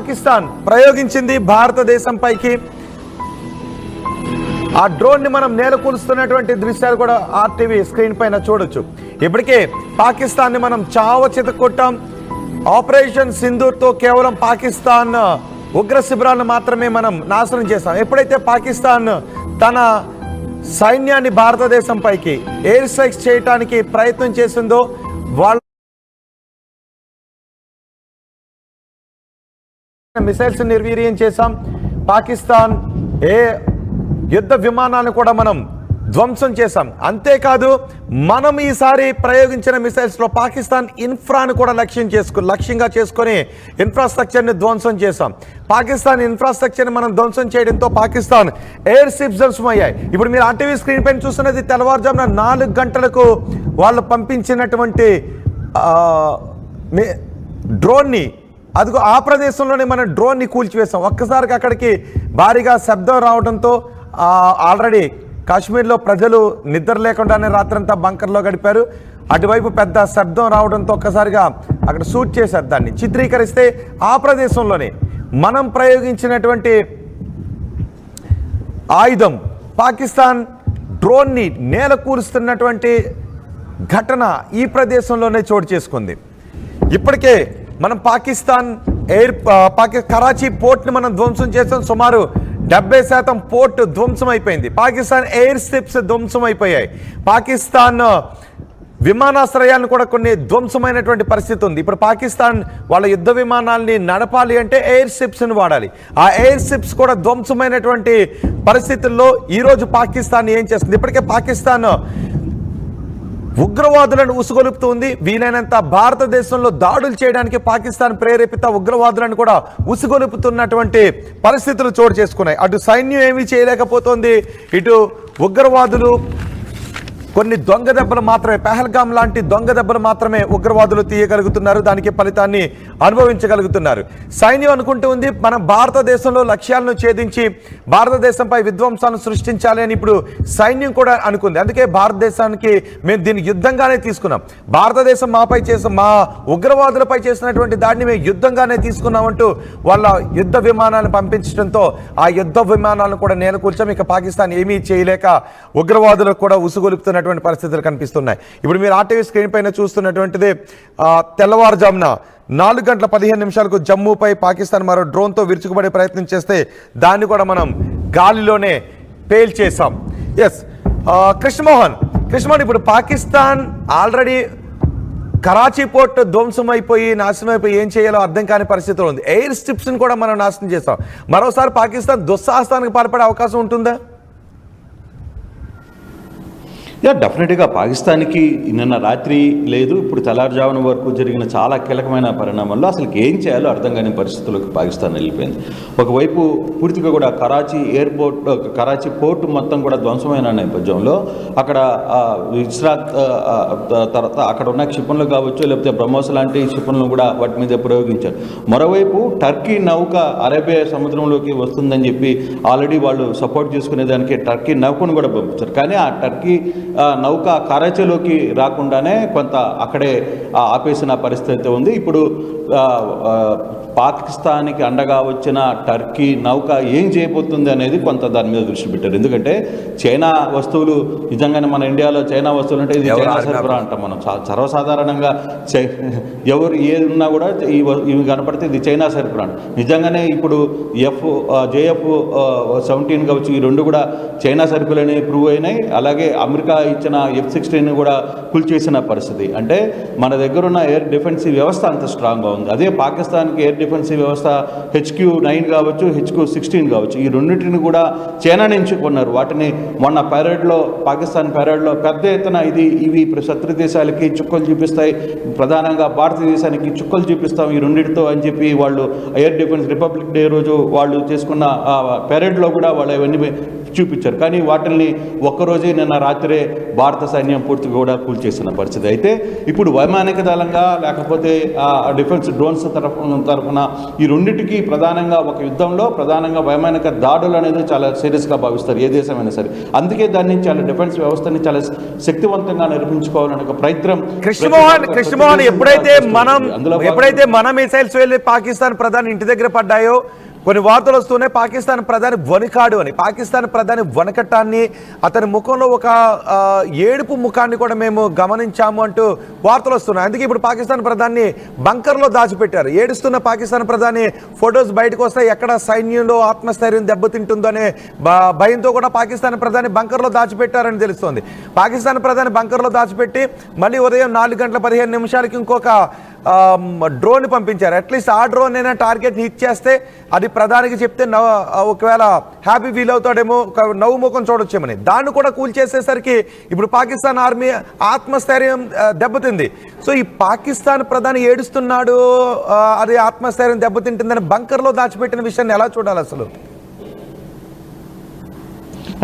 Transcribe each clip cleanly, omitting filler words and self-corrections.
పాకిస్తాన్ ప్రయోగించింది భారతదేశం పైకి. ఆ డ్రోన్ ని మనం నేలకూలుస్తున్నటువంటి దృశ్యాలు కూడా ఆర్టీవీ స్క్రీన్ పైన చూడొచ్చు. ఇప్పటికే పాకిస్తాన్ ని మనం చావ చితకొట్టాం. ఆపరేషన్ సింధూర్ తో కేవలం పాకిస్తాన్ ఉగ్ర శిబిరాలను మాత్రమే మనం నాశనం చేశాం. ఎప్పుడైతే పాకిస్తాన్ తన సైన్యాన్ని భారతదేశం పైకి ఎయిర్ స్ట్రైక్స్ చేయడానికి ప్రయత్నం చేసిందో వాళ్ళ మిసైల్స్ నిర్వీర్యం చేశాం. పాకిస్తాన్ యుద్ధ విమానాలను కూడా మనం ధ్వంసం చేశాం. అంతేకాదు మనం ఈసారి ప్రయోగించిన మిసైల్స్ లో పాకిస్తాన్ ఇన్ఫ్రాను కూడా లక్ష్యంగా చేసుకొని ఇన్ఫ్రాస్ట్రక్చర్ని ధ్వంసం చేశాం. పాకిస్తాన్ ఇన్ఫ్రాస్ట్రక్చర్ని మనం ధ్వంసం చేయడంతో పాకిస్తాన్ ఎయిర్ షిప్స్ ధ్వంసమయ్యాయి. ఇప్పుడు మీరు ఆర్టీవీ స్క్రీన్ పైన చూస్తున్నది తెల్లవారుజామున 4 గంటలకు వాళ్ళు పంపించినటువంటి డ్రోన్ని. అదిగో ఆ ప్రదేశంలోనే మనం డ్రోన్ని కూల్చివేసాం. ఒక్కసారికి అక్కడికి భారీగా శబ్దం రావడంతో ఆల్రెడీ కాశ్మీర్లో ప్రజలు నిద్ర లేకుండానే రాత్రంతా బంకర్లో గడిపారు. అటువైపు పెద్ద శబ్దం రావడంతో ఒక్కసారిగా అక్కడ షూట్ చేశారు. దాన్ని చిత్రీకరిస్తే ఆ ప్రదేశంలోనే మనం ప్రయోగించినటువంటి ఆయుధం పాకిస్తాన్ డ్రోన్ని నేలకూరుస్తున్నటువంటి ఘటన ఈ ప్రదేశంలోనే చోటు చేసుకుంది. ఇప్పటికే మనం పాకిస్తాన్ కరాచీ పోర్ట్ని మనం ధ్వంసం చేసాం. సుమారు 70% పోర్ట్ ధ్వంసం అయిపోయింది. పాకిస్తాన్ ఎయిర్ స్ట్రిప్స్ ధ్వంసం అయిపోయాయి. పాకిస్తాన్ విమానాశ్రయాలను కూడా కొన్ని ధ్వంసమైనటువంటి పరిస్థితి ఉంది. ఇప్పుడు పాకిస్తాన్ వాళ్ళ యుద్ధ విమానాల్ని నడపాలి అంటే ఎయిర్ షిప్స్ని వాడాలి. ఆ ఎయిర్ షిప్స్ కూడా ధ్వంసమైనటువంటి పరిస్థితుల్లో ఈరోజు పాకిస్తాన్ ఏం చేస్తుంది? ఇప్పటికే పాకిస్తాన్ ఉగ్రవాదులను ఉసుగొలుపుతుంది. వీలైనంత భారతదేశంలో దాడులు చేయడానికి పాకిస్తాన్ ప్రేరేపిత ఉగ్రవాదులను కూడా ఉసుగొలుపుతున్నటువంటి పరిస్థితులు చోటు చేసుకున్నాయి. అటు సైన్యం ఏమీ చేయలేకపోతుంది, ఇటు ఉగ్రవాదులు కొన్ని దొంగ దెబ్బలు మాత్రమే, పెహల్గాం లాంటి దొంగ దెబ్బలు మాత్రమే ఉగ్రవాదులు తీయగలుగుతున్నారు. దానికి ఫలితాన్ని అనుభవించగలుగుతున్నారు. సైన్యం అనుకుంటూ ఉంది మనం భారతదేశంలో లక్ష్యాలను ఛేదించి భారతదేశంపై విధ్వంసాలను సృష్టించాలి అని ఇప్పుడు సైన్యం కూడా అనుకుంది. అందుకే భారతదేశానికి మేము దీన్ని యుద్ధంగానే తీసుకున్నాం. భారతదేశం మా ఉగ్రవాదులపై చేసినటువంటి దాడిని మేము యుద్ధంగానే తీసుకున్నామంటూ వాళ్ళ యుద్ధ విమానాలను పంపించడంతో ఆ యుద్ధ విమానాలను కూడా నేలకూల్చాం. ఇక పాకిస్తాన్ ఏమీ చేయలేక ఉగ్రవాదులకు కూడా ఉసుగొలుపుతున్నటువంటి పరిస్థితులు కనిపిస్తున్నాయి. ఇప్పుడు మీరు ఆర్టీవీ స్క్రీన్ పైన చూస్తున్నటువంటిది తెల్లవారుజామున 4:15 జమ్మూపై పాకిస్తాన్ మరో డ్రోన్తో విరుచుకుపడే ప్రయత్నం చేస్తే దాన్ని కూడా మనం గాలిలోనే పేల్చేసాం. ఎస్ కృష్ణమోహన్, ఇప్పుడు పాకిస్తాన్ ఆల్రెడీ కరాచీ పోర్ట్ ధ్వంసం అయిపోయి నాశనం అయిపోయి ఏం చేయాలో అర్థం కాని పరిస్థితిలో ఉంది. ఎయిర్ స్ట్రిప్స్ని కూడా మనం నాశనం చేస్తాం. మరోసారి పాకిస్తాన్ దుస్సాహసానికి పాల్పడే అవకాశం ఉంటుందా? డెఫినెట్గా పాకిస్తాన్కి నిన్న రాత్రి లేదు, ఇప్పుడు తెల్లారుజామున వరకు జరిగిన చాలా కీలకమైన పరిణామాల్లో అసలు ఏం చేయాలో అర్థం కాని పరిస్థితులకు పాకిస్తాన్ వెళ్ళిపోయింది. ఒకవైపు పూర్తిగా కూడా కరాచీ పోర్టు మొత్తం కూడా ధ్వంసమైన నేపథ్యంలో అక్కడ ఇస్రాత్ తర్వాత అక్కడ ఉన్న క్షిపణులు కావచ్చు, లేకపోతే బ్రహ్మోస్ లాంటి క్షిపణులను కూడా వాటి మీద ప్రయోగించారు. మరోవైపు టర్కీ నౌక అరేబియా సముద్రంలోకి వస్తుందని చెప్పి ఆల్రెడీ వాళ్ళు సపోర్ట్ చేసుకునేదానికి టర్కీ నౌకను కూడా పంపించారు. కానీ ఆ టర్కీ నౌక కరాచీలోకి రాకుండానే కొంత అక్కడే ఆపేసిన పరిస్థితి ఉంది. ఇప్పుడు పాకిస్తాన్కి అండగా వచ్చిన టర్కీ నౌక ఏం చేయబోతుంది అనేది కొంత దాని మీద దృష్టి పెట్టారు. ఎందుకంటే చైనా వస్తువులు నిజంగానే మన ఇండియాలో చైనా వస్తువులు అంటే ఇది చైనా సరఫరా అంటాం మనం సర్వసాధారణంగా. ఎవరు ఏది ఉన్నా కూడా ఇవి కనపడితే ఇది చైనా సరఫరా అంట. నిజంగానే ఇప్పుడు JF-17 కావచ్చు, ఈ రెండు కూడా చైనా సరుకులని ప్రూవ్ అయినాయి. అలాగే అమెరికా ఇచ్చిన F-16 కూడా కూల్చేసిన పరిస్థితి. అంటే మన దగ్గర ఉన్న ఎయిర్ డిఫెన్సివ్ వ్యవస్థ అంత స్ట్రాంగ్గా ఉంది. అదే పాకిస్తాన్కి ఎయిర్ డిఫెన్సివ్ వ్యవస్థ HQ-9 కావచ్చు, HQ-16 కావచ్చు, ఈ రెండింటిని కూడా చైనా నుంచి కొన్నారు. వాటిని మొన్న పాకిస్తాన్ ప్యారేడ్లో పెద్ద ఎత్తున ఇవి శత్రు దేశాలకి చుక్కలు చూపిస్తాయి, ప్రధానంగా భారతదేశానికి చుక్కలు చూపిస్తాం ఈ రెండింటితో అని చెప్పి వాళ్ళు ఎయిర్ డిఫెన్స్ రిపబ్లిక్ డే రోజు వాళ్ళు చేసుకున్న ప్యారేడ్లో కూడా వాళ్ళు అవన్నీ చూపించారు. కానీ వాటిని ఒక్కరోజే నిన్న రాత్రే భారత సైన్యం పూర్తిగా కూడా కూల్చేసిన పరిస్థితి. అయితే ఇప్పుడు వైమానిక దళంగా లేకపోతే డిఫెన్స్ డ్రోన్స్ తరఫున ఈ రెండింటికి ప్రధానంగా ఒక యుద్ధంలో ప్రధానంగా వైమానిక దాడులు అనేది చాలా సీరియస్గా భావిస్తారు ఏ దేశమైనా సరే. అందుకే దాన్ని చాలా డిఫెన్స్ వ్యవస్థని చాలా శక్తివంతంగా నిర్మించుకోవాలని ఒక ప్రయత్నం. కృష్ణమోహన్ ఎప్పుడైతే మన మిసైల్స్ వెళ్ళి పాకిస్తాన్ ప్రధాని ఇంటి దగ్గర పడ్డాయో కొన్ని వార్తలు వస్తున్నాయి. పాకిస్తాన్ ప్రధాని వణికాడు అని, పాకిస్తాన్ ప్రధాని వణకటాన్ని, అతని ముఖంలో ఒక ఏడుపు ముఖాన్ని కూడా మేము గమనించాము అంటూ వార్తలు వస్తున్నాయి. అందుకే ఇప్పుడు పాకిస్తాన్ ప్రధాని బంకర్లో దాచిపెట్టారు. ఏడుస్తున్న పాకిస్తాన్ ప్రధాని ఫొటోస్ బయటకు వస్తాయి. ఎక్కడ సైన్యంలో ఆత్మస్థైర్యం దెబ్బతింటుందో అనే భయంతో కూడా పాకిస్తాన్ ప్రధాని బంకర్లో దాచిపెట్టారని తెలుస్తోంది. పాకిస్తాన్ ప్రధాని బంకర్లో దాచిపెట్టి మళ్ళీ ఉదయం 4:15 ఇంకొక డ్రోన్ పంపించారు. అట్లీస్ట్ ఆ డ్రోన్ అయినా టార్గెట్ హిట్ చేస్తే అది ప్రధానికి చెప్తే ఒకవేళ హ్యాపీ ఫీల్ అవుతాడేమో, నవ్వు ముఖం చూడొచ్చేమని. దాన్ని కూడా కూల్చేసేసరికి ఇప్పుడు పాకిస్తాన్ ఆర్మీ ఆత్మస్థైర్యం దెబ్బతింది. సో ఈ పాకిస్తాన్ ప్రధాని ఏడుస్తున్నాడు, అది ఆత్మస్థైర్యం దెబ్బతింటుందని బంకర్లో దాచిపెట్టిన విషయాన్ని ఎలా చూడాలి అసలు?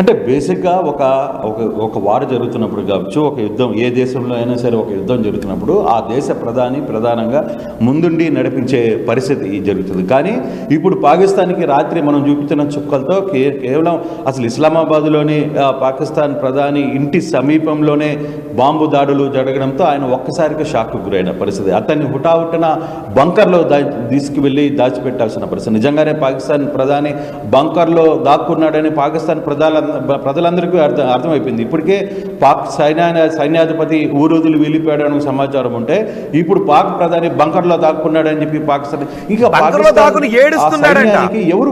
అంటే బేసిక్గా ఒక వారు జరుగుతున్నప్పుడు కావచ్చు, ఒక యుద్ధం ఏ దేశంలో అయినా సరే ఒక యుద్ధం జరుగుతున్నప్పుడు ఆ దేశ ప్రధానంగా ముందుండి నడిపించే పరిస్థితి జరుగుతుంది. కానీ ఇప్పుడు పాకిస్తాన్కి రాత్రి మనం చూపించిన చుక్కలతో కేవలం అసలు ఇస్లామాబాద్లోని పాకిస్తాన్ ప్రధాని ఇంటి సమీపంలోనే బాంబు దాడులు జరగడంతో ఆయన ఒక్కసారిగా షాక్కు గురైన పరిస్థితి. అతన్ని హుటాహుటిన బంకర్లో తీసుకువెళ్ళి దాచిపెట్టాల్సిన పరిస్థితి. నిజంగానే పాకిస్తాన్ ప్రధాని బంకర్లో దాక్కున్నాడని పాకిస్తాన్ ప్రజలందరికీ అర్థమైపోయింది. ఇప్పటికే పాక్ సైన్యాధిపతి ఊరోజులు వెళ్ళిపోయాడని సమాచారం ఉంటే ఇప్పుడు పాక్ ప్రధాని బంకర్లో దాక్కున్నాడని చెప్పి పాకిస్తాన్ ఇంకా ఎవరు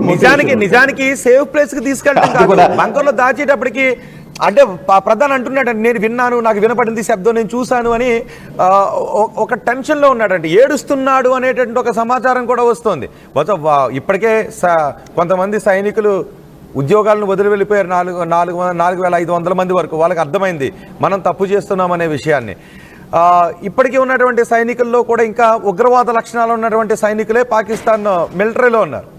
నిజానికి సేఫ్ ప్లేస్ కి తీసుకెళ్తారు. బంకర్లో దాచేటప్పటికి అంటే ప్రధాని అంటున్నాడు, నేను విన్నాను, నాకు వినపడింది శబ్దం, నేను చూశాను అని ఒక టెన్షన్లో ఉన్నాడంటే, ఏడుస్తున్నాడు అనేటువంటి ఒక సమాచారం కూడా వస్తుంది. ఇప్పటికే కొంతమంది సైనికులు ఉద్యోగాలను వదిలి వెళ్ళిపోయారు. 4,500 మంది వరకు. వాళ్ళకి అర్థమైంది మనం తప్పు చేస్తున్నామనే విషయాన్ని. ఇప్పటికీ ఉన్నటువంటి సైనికుల్లో కూడా ఇంకా ఉగ్రవాద లక్షణాలు ఉన్నటువంటి సైనికులే పాకిస్తాన్ మిలిటరీలో ఉన్నారు.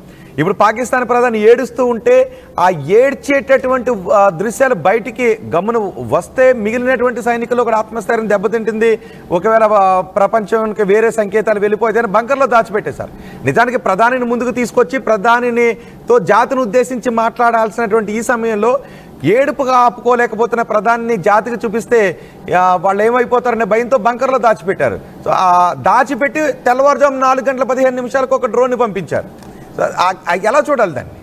ఇప్పుడు పాకిస్తాన్ ప్రధాని ఏడుస్తూ ఉంటే ఆ ఏడ్చేటటువంటి దృశ్యాలు బయటికి గమనం వస్తే మిగిలినటువంటి సైనికులు కూడా ఆత్మస్థైర్యం దెబ్బతింటుంది. ఒకవేళ ప్రపంచానికి వేరే సంకేతాలు వెళ్ళిపోతే బంకర్లో దాచిపెట్టేశారు. నిజానికి ప్రధానిని ముందుకు తీసుకొచ్చి ప్రధానితో జాతిని ఉద్దేశించి మాట్లాడాల్సినటువంటి ఈ సమయంలో ఏడుపుగా ఆపుకోలేకపోతున్న ప్రధాని జాతికి చూపిస్తే వాళ్ళు ఏమైపోతారనే భయంతో బంకర్లో దాచిపెట్టారు. సో దాచిపెట్టి తెల్లవారుజాము 4:15 ఒక డ్రోన్ని పంపించారు. ఎలా చూడాలి దాన్ని?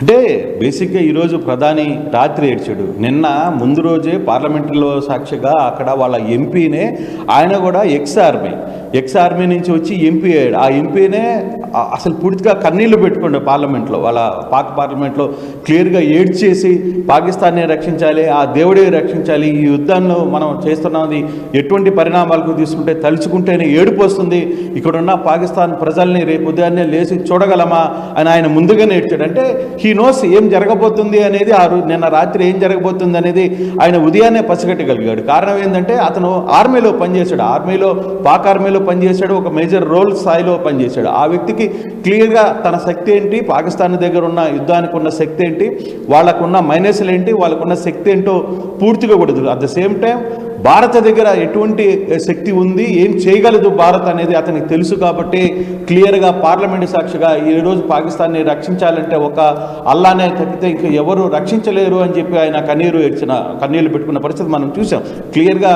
అంటే బేసిక్గా ఈరోజు ప్రధాని రాత్రి ఏడ్చాడు. నిన్న ముందు రోజే పార్లమెంటులో సాక్షిగా అక్కడ వాళ్ళ ఎంపీనే, ఆయన కూడా ఎక్స్ ఆర్మీ నుంచి వచ్చి ఎంపీ అయ్యాడు. ఆ ఎంపీనే అసలు పూర్తిగా కన్నీళ్లు పెట్టుకోండి పార్లమెంట్లో, వాళ్ళ పాక్ పార్లమెంట్లో క్లియర్గా ఏడ్చేసి పాకిస్తాన్ని రక్షించాలి, ఆ దేవుడే రక్షించాలి, ఈ యుద్ధాన్ని మనం చేస్తున్నది ఎటువంటి పరిణామాలకు తీసుకుంటే తలుచుకుంటేనే ఏడుపు వస్తుంది, ఇక్కడున్న పాకిస్తాన్ ప్రజల్ని రేపు ఉదయాన్నే లేచి చూడగలమా అని ఆయన ముందుగానే ఏడ్చాడు. అంటే హీ నోస్ ఏం జరగబోతుంది అనేది, నిన్న రాత్రి ఏం జరగబోతుంది అనేది ఆయన ఉదయాన్నే పసిగట్టగలిగాడు. కారణం ఏంటంటే అతను ఆర్మీలో పనిచేశాడు, పాక్ ఆర్మీలో పనిచేశాడు, ఒక మేజర్ రోల్ స్థాయిలో పనిచేశాడు. ఆ వ్యక్తికి క్లియర్గా తన శక్తి ఏంటి, పాకిస్తాన్ దగ్గర ఉన్న యుద్ధానికి ఉన్న శక్తి ఏంటి, వాళ్ళకున్న మైనస్లు ఏంటి, వాళ్ళకున్న శక్తి ఏంటో పూర్తిగా కూడా అట్ ద సేమ్ టైం భారత దగ్గర ఎటువంటి శక్తి ఉంది, ఏం చేయగలదు భారత్ అనేది అతనికి తెలుసు. కాబట్టి క్లియర్గా పార్లమెంటు సాక్షిగా ఈరోజు పాకిస్తాన్ని రక్షించాలంటే ఒక అల్లానే తప్పితే ఇంకా ఎవరు రక్షించలేరు అని చెప్పి ఆయన కన్నీళ్లు పెట్టుకున్న పరిస్థితి మనం చూసాం క్లియర్గా.